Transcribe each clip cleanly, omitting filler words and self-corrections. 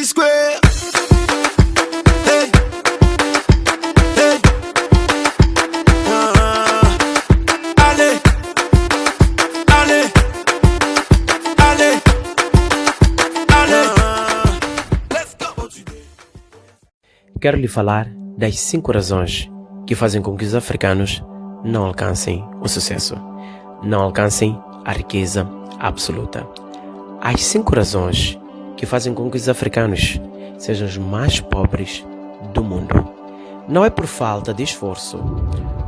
Square. Hey, hey. Allez, allez, allez, allez. Let's go. Quero lhe falar das 5 razões que fazem com que os africanos não alcancem o sucesso, não alcancem a riqueza absoluta. As 5 razões que fazem com que os africanos sejam os mais pobres do mundo. Não é por falta de esforço.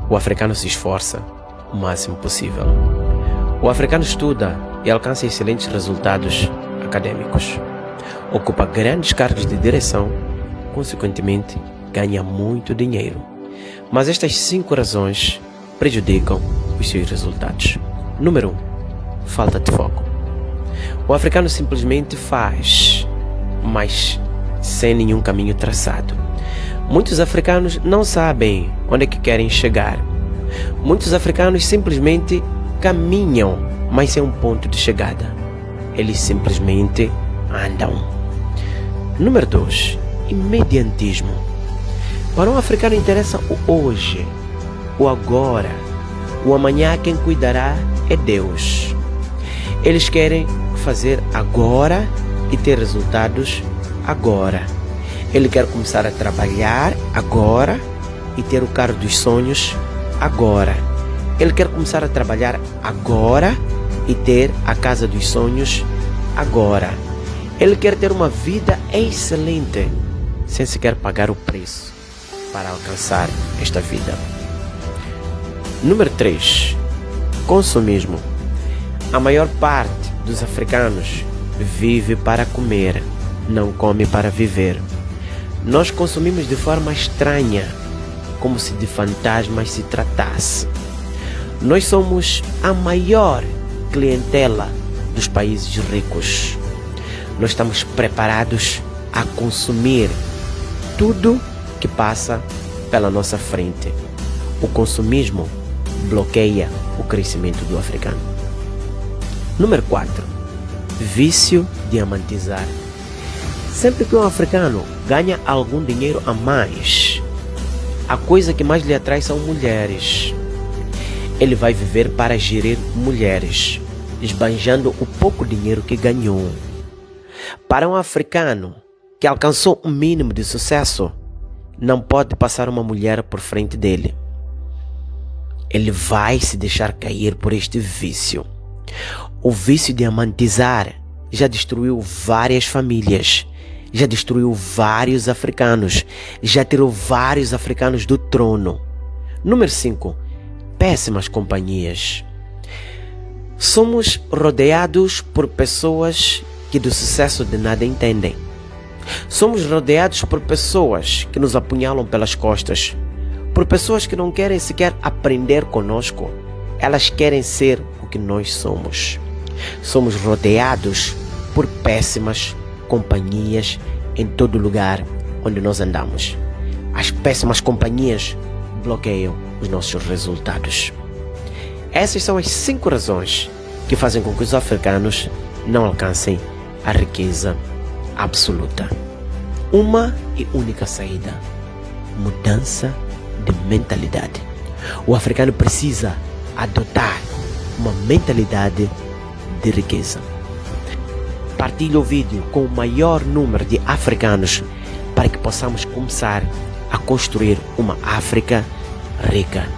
O africano se esforça o máximo possível. O africano estuda e alcança excelentes resultados acadêmicos. Ocupa grandes cargos de direção, consequentemente ganha muito dinheiro. Mas estas 5 razões prejudicam os seus resultados. Número 1. Falta de foco. O africano simplesmente faz, mas sem nenhum caminho traçado. Muitos africanos não sabem onde é que querem chegar. Muitos africanos simplesmente caminham, mas sem um ponto de chegada. Eles simplesmente andam. Número 2. Imediatismo. Para um africano interessa o hoje, o agora. O amanhã quem cuidará é Deus. Eles querem fazer agora e ter resultados agora. Ele quer começar a trabalhar agora e ter o carro dos sonhos agora. Ele quer começar a trabalhar agora e ter a casa dos sonhos agora. Ele quer ter uma vida excelente sem sequer pagar o preço para alcançar esta vida. Número 3. Consumismo. A maior parte dos africanos vive para comer, não come para viver. Nós consumimos de forma estranha, como se de fantasmas se tratasse. Nós somos a maior clientela dos países ricos. Nós estamos preparados a consumir tudo que passa pela nossa frente. O consumismo bloqueia o crescimento do africano. Número 4. Vício diamantizar. Sempre que um africano ganha algum dinheiro a mais, a coisa que mais lhe atrai são mulheres. Ele vai viver para gerir mulheres, esbanjando o pouco dinheiro que ganhou. Para um africano que alcançou um mínimo de sucesso, não pode passar uma mulher por frente dele. Ele vai se deixar cair por este vício. O vício diamantizar já destruiu várias famílias, já destruiu vários africanos, já tirou vários africanos do trono. Número 5. Péssimas companhias. Somos rodeados por pessoas que do sucesso de nada entendem. Somos rodeados por pessoas que nos apunhalam pelas costas, por pessoas que não querem sequer aprender conosco. Elas querem ser o que nós somos. Somos rodeados por péssimas companhias em todo lugar onde nós andamos. As péssimas companhias bloqueiam os nossos resultados. Essas são as 5 razões que fazem com que os africanos não alcancem a riqueza absoluta. Uma e única saída: mudança de mentalidade. O africano precisa adotar uma mentalidade de riqueza. Partilhe o vídeo com o maior número de africanos para que possamos começar a construir uma África rica.